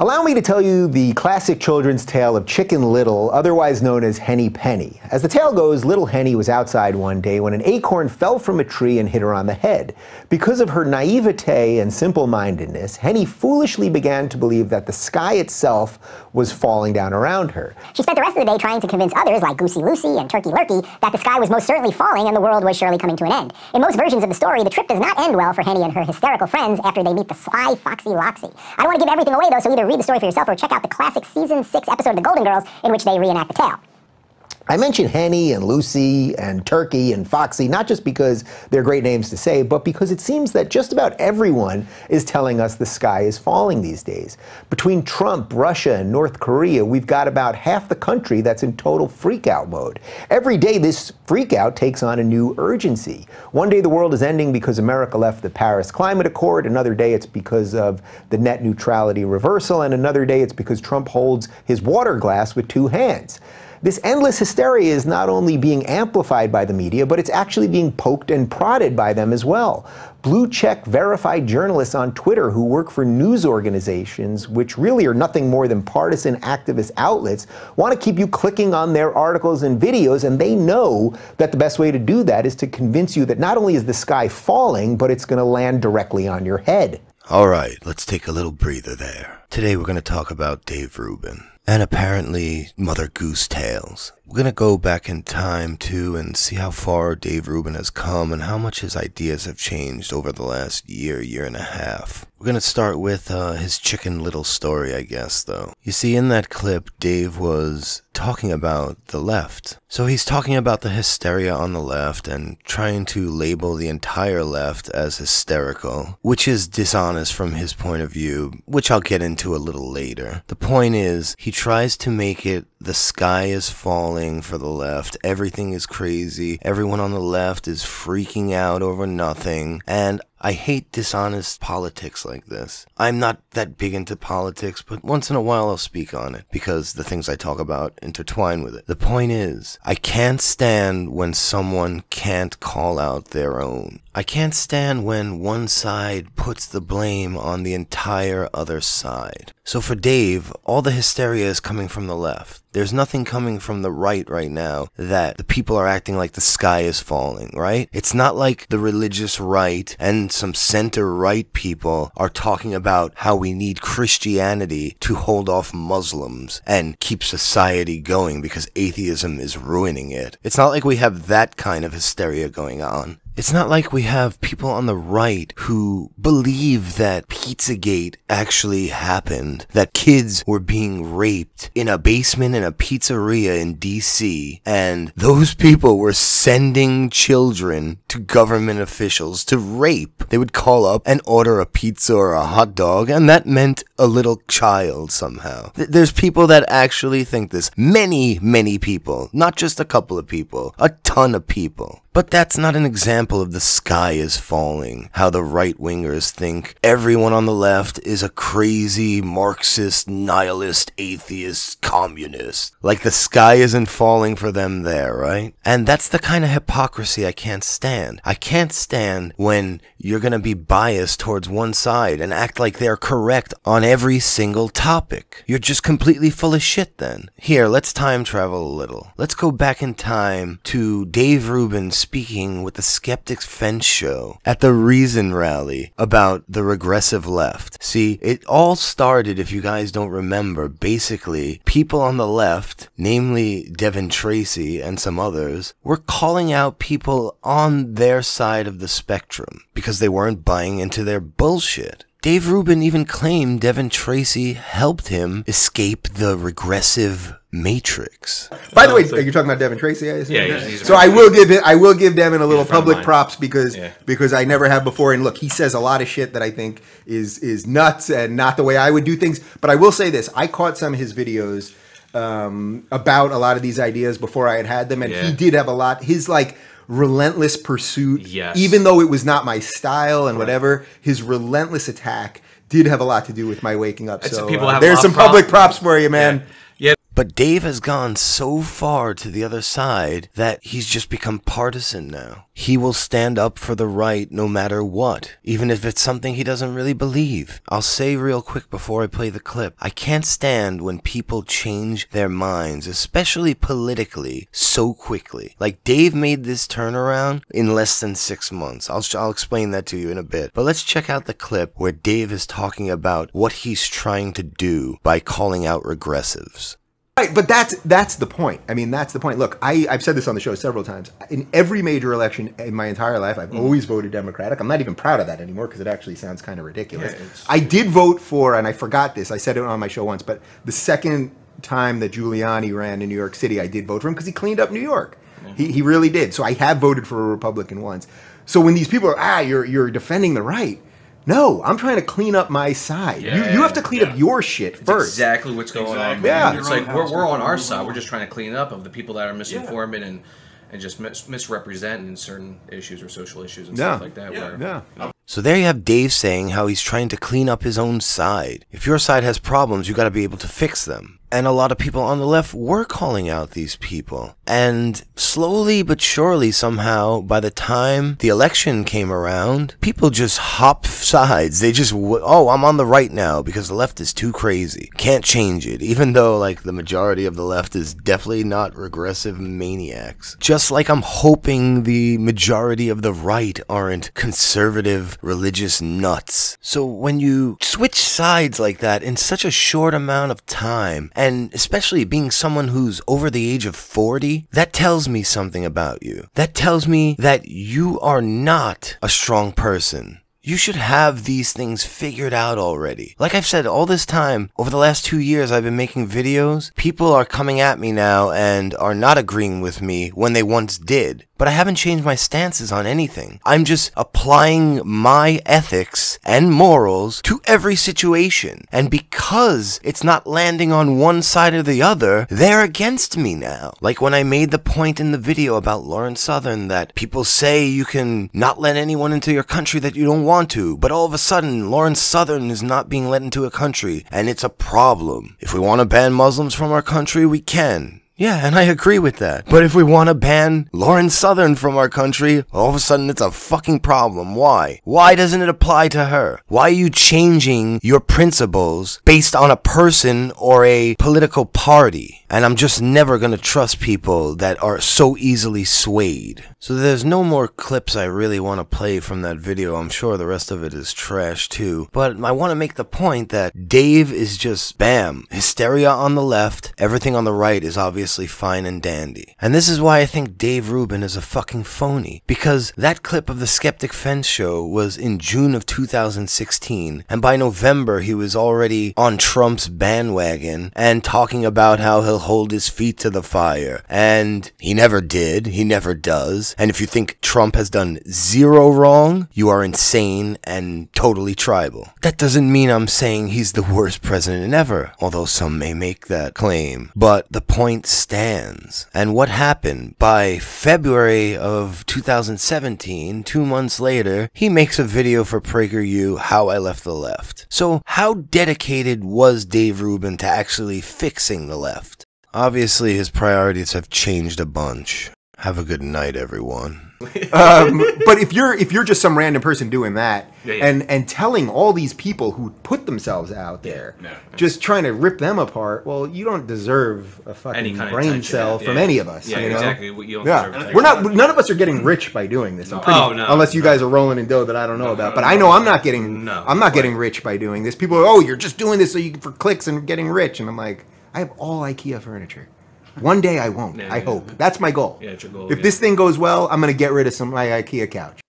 Allow me to tell you the classic children's tale of Chicken Little, otherwise known as Henny Penny. As the tale goes, little Henny was outside one day when an acorn fell from a tree and hit her on the head. Because of her naivete and simple-mindedness, Henny foolishly began to believe that the sky itself was falling down around her. She spent the rest of the day trying to convince others, like Goosey Lucy and Turkey Lurkey, that the sky was most certainly falling and the world was surely coming to an end. In most versions of the story, the trip does not end well for Henny and her hysterical friends after they meet the sly Foxy Loxy. I don't want to give everything away, though, so either read the story for yourself or check out the classic Season 6 episode of The Golden Girls in which they reenact the tale. I mention Henny and Lucy and Turkey and Foxy not just because they're great names to say, but because it seems that just about everyone is telling us the sky is falling these days. Between Trump, Russia, and North Korea, we've got about half the country that's in total freakout mode. Every day this freakout takes on a new urgency. One day the world is ending because America left the Paris Climate Accord, another day it's because of the net neutrality reversal, and another day it's because Trump holds his water glass with two hands. This endless hysteria is not only being amplified by the media, but it's actually being poked and prodded by them as well. Blue-check verified journalists on Twitter who work for news organizations, which really are nothing more than partisan activist outlets, want to keep you clicking on their articles and videos, and they know that the best way to do that is to convince you that not only is the sky falling, but it's going to land directly on your head. All right, let's take a little breather there. Today we're going to talk about Dave Rubin. And apparently Mother Goose tales. We're going to go back in time, too, and see how far Dave Rubin has come and how much his ideas have changed over the last year and a half. We're going to start with his Chicken Little story, I guess, though. You see, in that clip, Dave was talking about the left. So he's talking about the hysteria on the left and trying to label the entire left as hysterical, which is dishonest from his point of view, which I'll get into a little later. The point is, he tries to make it the sky is falling for the left, everything is crazy, everyone on the left is freaking out over nothing, and I hate dishonest politics like this. I'm not that big into politics, but once in a while I'll speak on it, because the things I talk about intertwine with it. The point is, I can't stand when someone can't call out their own. I can't stand when one side puts the blame on the entire other side. So for Dave, all the hysteria is coming from the left. There's nothing coming from the right now that the people are acting like the sky is falling, right? It's not like the religious right and some center-right people are talking about how we need Christianity to hold off Muslims and keep society going because atheism is ruining it. It's not like we have that kind of hysteria going on. It's not like we have people on the right who believe that Pizzagate actually happened, that kids were being raped in a basement in a pizzeria in DC, and those people were sending children to government officials to rape. They would call up and order a pizza or a hot dog, and that meant a little child somehow. There's people that actually think this. Many people. Not just a couple of people. A ton of people. But that's not an example of the sky is falling, how the right-wingers think everyone on the left is a crazy Marxist, nihilist, atheist, communist. Like the sky isn't falling for them there, right? And that's the kind of hypocrisy I can't stand. I can't stand when you're gonna be biased towards one side and act like they're correct on every single topic. You're just completely full of shit then. Here, let's time travel a little. Let's go back in time to Dave Rubin speaking with the Skeptics Fence show at the Reason rally about the regressive left. See, it all started, if you guys don't remember, basically, people on the left, namely Devin Tracy and some others, were calling out people on their side of the spectrum because they weren't buying into their bullshit. Dave Rubin even claimed Devin Tracy helped him escape the regressive matrix. By the way, are you talking about Devin Tracy? I assume? Yeah. So I will give Devin a little public props because I never have before. And look, he says a lot of shit that I think is nuts and not the way I would do things. But I will say this: I caught some of his videos about a lot of these ideas before I had them, and he did have a lot. His relentless pursuit, even though it was not my style and whatever, his relentless attack did have a lot to do with my waking up. So people have there's some public props for you, man. But But Dave has gone so far to the other side that he's just become partisan now. He will stand up for the right no matter what, even if it's something he doesn't really believe. I'll say real quick before I play the clip, I can't stand when people change their minds, especially politically, so quickly. Like, Dave made this turnaround in less than 6 months. I'll explain that to you in a bit. But let's check out the clip where Dave is talking about what he's trying to do by calling out regressives. Right, but that's the point. I mean, that's the point. Look, I've said this on the show several times. In every major election in my entire life, I've always voted Democratic. I'm not even proud of that anymore because it actually sounds kind of ridiculous. Yeah, I did vote for, and I forgot this, I said it on my show once, but the second time that Giuliani ran in New York City, I did vote for him because he cleaned up New York. He really did. So I have voted for a Republican once. So when these people are, you're defending the right, no, I'm trying to clean up my side. Yeah, you have to clean up your shit first. Exactly what's going on. Man. Yeah, it's like we're on our side. We're just trying to clean up of the people that are misinformed and just misrepresent in certain issues or social issues and stuff like that. So there you have Dave saying how he's trying to clean up his own side. If your side has problems, you got to be able to fix them. And a lot of people on the left were calling out these people. And slowly but surely somehow, by the time the election came around, people just hop sides. They just, oh, I'm on the right now because the left is too crazy. Can't change it. Even though, like, the majority of the left is definitely not regressive maniacs. Just like I'm hoping the majority of the right aren't conservative religious nuts. So when you switch sides like that in such a short amount of time, and especially being someone who's over the age of 40, that tells me something about you. That tells me that you are not a strong person. You should have these things figured out already. Like I've said all this time, over the last 2 years I've been making videos, people are coming at me now and are not agreeing with me when they once did. But I haven't changed my stances on anything. I'm just applying my ethics and morals to every situation. And because it's not landing on one side or the other, they're against me now. Like when I made the point in the video about Lauren Southern that people say you can not let anyone into your country that you don't want to, but all of a sudden Lauren Southern is not being let into a country, and it's a problem. If we want to ban Muslims from our country, we can. Yeah, and I agree with that. But if we want to ban Lauren Southern from our country, all of a sudden it's a fucking problem. Why? Why doesn't it apply to her? Why are you changing your principles based on a person or a political party? And I'm just never going to trust people that are so easily swayed. So there's no more clips I really want to play from that video. I'm sure the rest of it is trash too. But I want to make the point that Dave is just, bam, hysteria on the left, everything on the right is obviously fine and dandy. And this is why I think Dave Rubin is a fucking phony. Because that clip of the Skeptic Fence show was in June of 2016. And by November, he was already on Trump's bandwagon and talking about how he'll hold his feet to the fire. And he never did. He never does. And if you think Trump has done zero wrong, you are insane and totally tribal. That doesn't mean I'm saying he's the worst president ever, although some may make that claim. But the point stands. And what happened? By February of 2017, 2 months later, he makes a video for PragerU, How I Left the Left. So how dedicated was Dave Rubin to actually fixing the left? Obviously, his priorities have changed a bunch. Have a good night, everyone. But if you're just some random person doing that and telling all these people who put themselves out there, just trying to rip them apart, well, you don't deserve a fucking brain cell from any of us. Yeah, you know? exactly. You don't deserve we're not. None of us are getting rich by doing this. Unless you guys are rolling in dough that I don't know about. But I know I'm not getting. I'm not getting rich by doing this. People are, oh, you're just doing this so you for clicks and getting rich, and I'm like, I have all IKEA furniture. One day I won't. I hope. That's my goal. Yeah, it's your goal. If this thing goes well, I'm going to get rid of my IKEA couch.